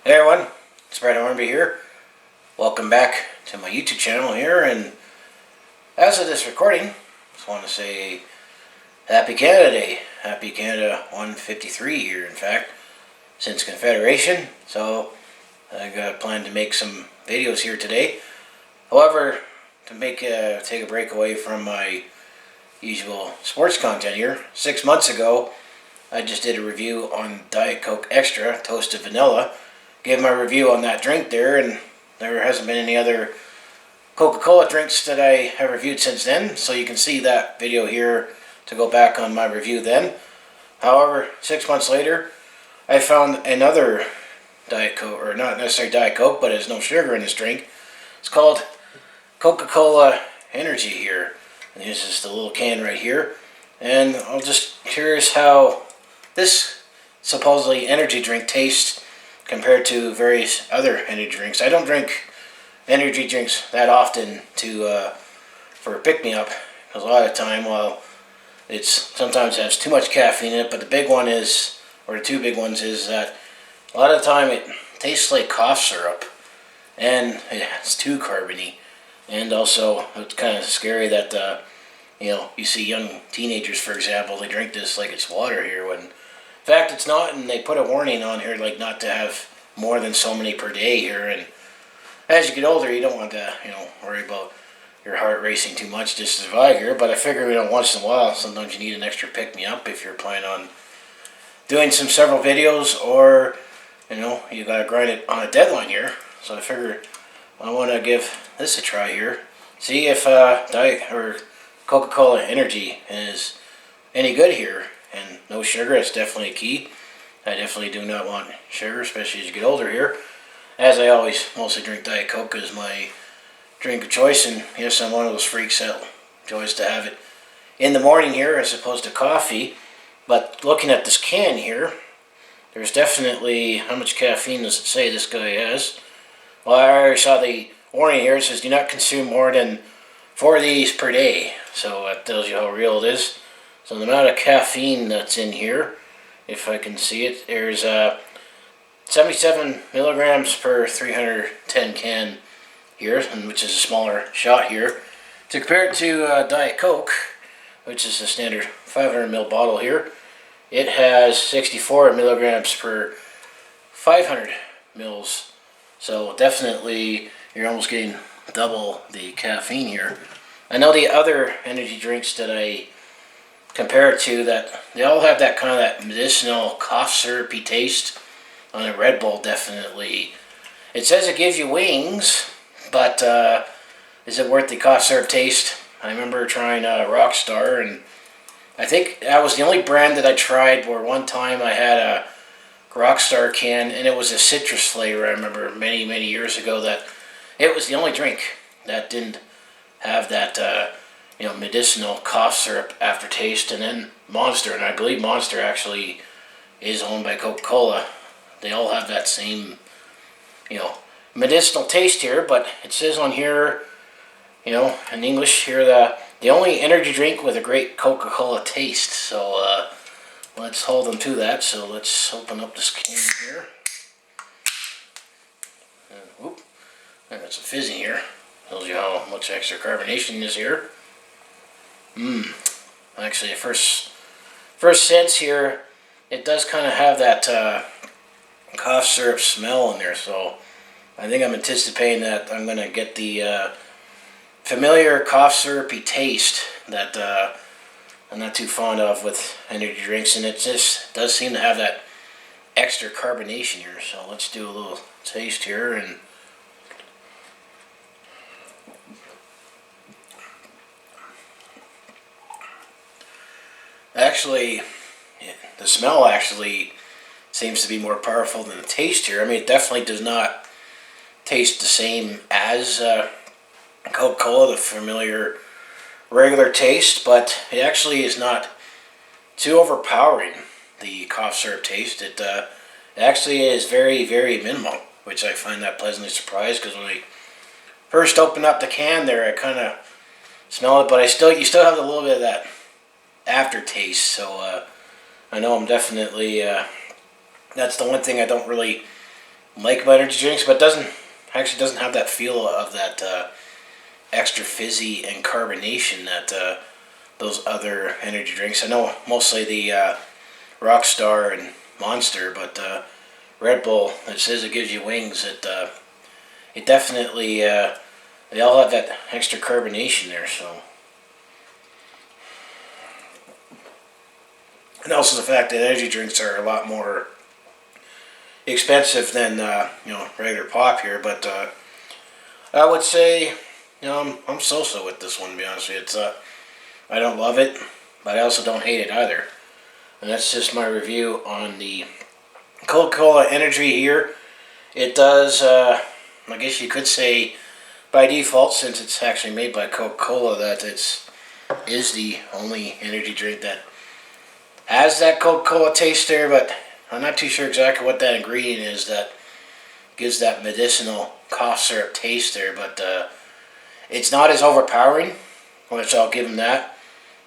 Hey everyone, it's Brad Hornby here. Welcome back to my YouTube channel here, and as of this recording, I just want to say Happy Canada Day. Happy Canada 153 here, in fact, since Confederation. So I got planned to make some videos here today. However, to take a break away from my usual sports content here, 6 months ago I just did a review on Diet Coke Xtra Toasted Vanilla. Gave my review on that drink there, and there hasn't been any other Coca-Cola drinks that I have reviewed since then, so you can see that video here to go back on my review then. However, 6 months later, I found another Diet Coke, or not necessarily Diet Coke, but there's no sugar in this drink. It's called Coca-Cola Energy here, and this is the little can right here, and I'm just curious how this supposedly energy drink tastes compared to various other energy drinks. I don't drink energy drinks that often for a pick-me-up, because a lot of the time, well, it's sometimes has too much caffeine in it, but the big one is, or the two big ones is that a lot of the time it tastes like cough syrup, and it's too carbony, and also it's kind of scary that you see young teenagers, for example, they drink this like it's water here, when in fact it's not, and they put a warning on here like not to have more than so many per day here. And as you get older, you don't want to worry about your heart racing too much just to survive here, but I figure once in a while sometimes you need an extra pick-me-up if you're planning on doing some videos, or you gotta grind it on a deadline here. So I figure I want to give this a try here, see if Diet or Coca-Cola Energy is any good here. And no sugar, that's definitely key. I definitely do not want sugar, especially as you get older here. As I always mostly drink Diet Coke as my drink of choice, and yes, I'm one of those freaks that enjoys to have it in the morning here as opposed to coffee. But looking at this can here, there's definitely, how much caffeine does it say this guy has? Well, I already saw the warning here. It says do not consume more than 4 of these per day. So that tells you how real it is. So the amount of caffeine that's in here, if I can see it, there's 77 milligrams per 310 can here, which is a smaller shot here. To compare it to Diet Coke, which is a standard 500 ml bottle here, it has 64 milligrams per 500 mils. So definitely you're almost getting double the caffeine here. I know the other energy drinks that I compare it to, that they all have that kind of that medicinal cough syrupy taste. On a Red Bull, definitely. It says it gives you wings, but is it worth the cough syrup taste? I remember trying Rockstar, and I think that was the only brand that I tried where one time I had a Rockstar can, and it was a citrus flavor. I remember many years ago that it was the only drink that didn't have that medicinal cough syrup aftertaste. And then Monster, and I believe Monster actually is owned by Coca-Cola. They all have that same, medicinal taste here, but it says on here, in English here, the only energy drink with a great Coca-Cola taste. So let's hold them to that. So let's open up this can here. And, whoop, I got some fizz in here. Tells you how much extra carbonation is here. Actually, first sense here, it does kind of have that cough syrup smell in there, so I think I'm anticipating that I'm going to get the familiar cough syrupy taste that I'm not too fond of with energy drinks, and it just does seem to have that extra carbonation here. So let's do a little taste here. And actually, the smell actually seems to be more powerful than the taste here. I mean, it definitely does not taste the same as Coca-Cola, the familiar regular taste, but it actually is not too overpowering, the cough syrup taste. It actually is very minimal, which I find that pleasantly surprised, because when I first opened up the can there, I kind of smell it, but you still have a little bit of that aftertaste. So I know I'm definitely that's the one thing I don't really like about energy drinks, but doesn't have that feel of that extra fizzy and carbonation that those other energy drinks. I know mostly the Rockstar and Monster, but Red Bull, it says it gives you wings. It definitely they all have that extra carbonation there. So, and also the fact that energy drinks are a lot more expensive than regular pop here. But I would say I'm so-so with this one. To be honest with you, it's I don't love it, but I also don't hate it either. And that's just my review on the Coca-Cola Energy here. It does, I guess you could say, by default, since it's actually made by Coca-Cola, that is the only energy drink that has that Coca-Cola taste there. But I'm not too sure exactly what that ingredient is that gives that medicinal cough syrup taste there. But it's not as overpowering, which I'll give them that.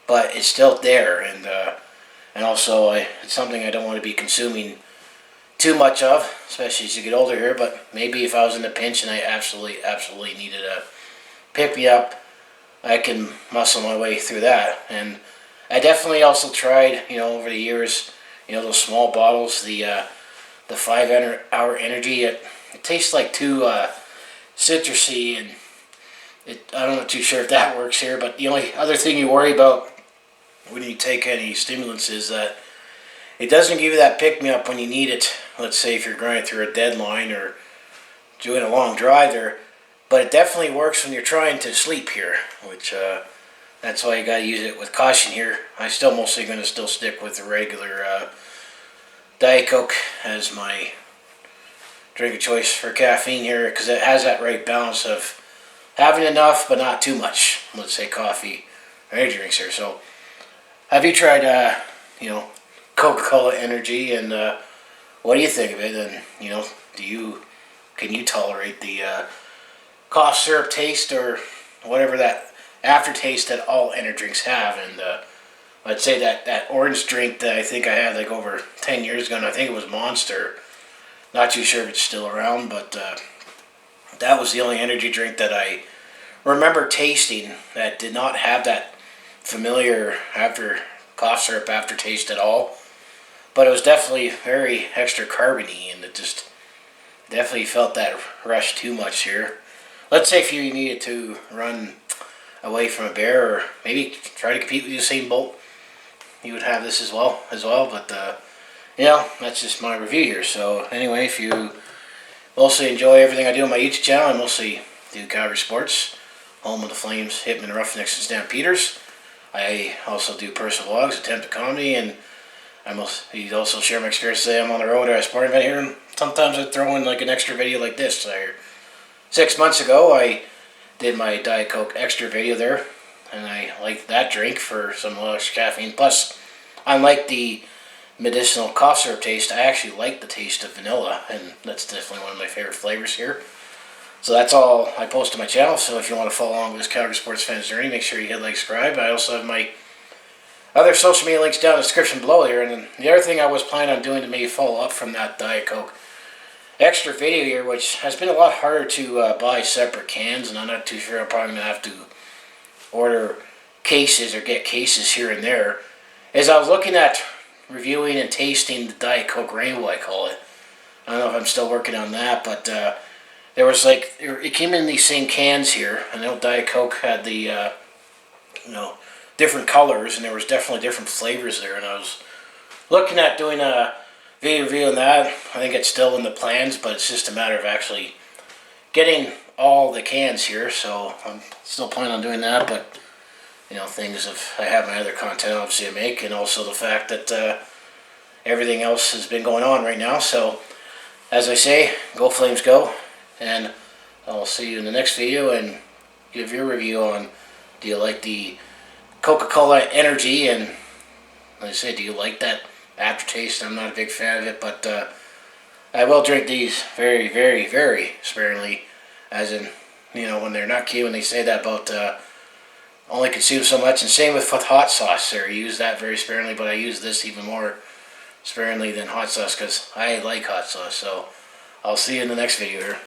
But it's still there, and also it's something I don't want to be consuming too much of, especially as you get older here. But maybe if I was in a pinch and I absolutely needed a pick me up, I can muscle my way through that. And I definitely also tried, over the years, those small bottles, the 5 hour energy. It tastes like too citrusy, and I'm not too sure if that works here. But the only other thing you worry about when you take any stimulants is that it doesn't give you that pick-me-up when you need it. Let's say if you're grinding through a deadline or doing a long drive there. But it definitely works when you're trying to sleep here, which that's why you got to use it with caution here. I'm still mostly going to stick with the regular Diet Coke as my drink of choice for caffeine here, because it has that right balance of having enough but not too much. Let's say coffee or energy drinks here. So have you tried, Coca-Cola Energy, and what do you think of it? And can you tolerate the cough syrup taste or whatever that aftertaste that all energy drinks have? And I'd say that orange drink that I think I had like over 10 years ago, and I think it was Monster. Not too sure if it's still around, but that was the only energy drink that I remember tasting that did not have that familiar cough syrup aftertaste at all. But it was definitely very extra carbony, and it just definitely felt that rush too much here. Let's say if you needed to run away from a bear, or maybe try to compete with Usain Bolt, you would have this as well. But that's just my review here. So anyway, if you mostly enjoy everything I do on my YouTube channel, I mostly do Calgary sports, home of the Flames, Hitmen, Roughnecks, and Stampeders. I also do personal vlogs, attempt at comedy, and I also share my experience today. I'm on the road at a sporting event here, and sometimes I throw in like an extra video like this. 6 months ago, I did my Diet Coke Extra video there, and I liked that drink for some extra caffeine. Plus, unlike the medicinal cough syrup taste, I actually like the taste of vanilla, and that's definitely one of my favorite flavors here. So that's all I post on my channel. So if you want to follow along with this Calgary Sports Fans journey, make sure you hit like, subscribe. I also have my other social media links down in the description below here. And then the other thing I was planning on doing to maybe follow up from that Diet Coke Extra video here, which has been a lot harder to buy separate cans, and I'm not too sure I'm probably going to have to order cases or get cases here and there, is I was looking at reviewing and tasting the Diet Coke Rainbow, I call it. I don't know if I'm still working on that, but there was it came in these same cans here. I know Diet Coke had the, different colors, and there was definitely different flavors there, and I was looking at doing a video review on that. I think it's still in the plans, but it's just a matter of actually getting all the cans here, so I'm still planning on doing that. But things of I have my other content obviously to make, and also the fact that everything else has been going on right now. So as I say, go Flames go, and I'll see you in the next video and give your review on, do you like the Coca-Cola Energy, and like I say, do you like that aftertaste? I'm not a big fan of it, but I will drink these very, very, very sparingly, as in, when they're not cute, when they say that about only consume so much. And same with hot sauce there, I use that very sparingly, but I use this even more sparingly than hot sauce, because I like hot sauce. So I'll see you in the next video here.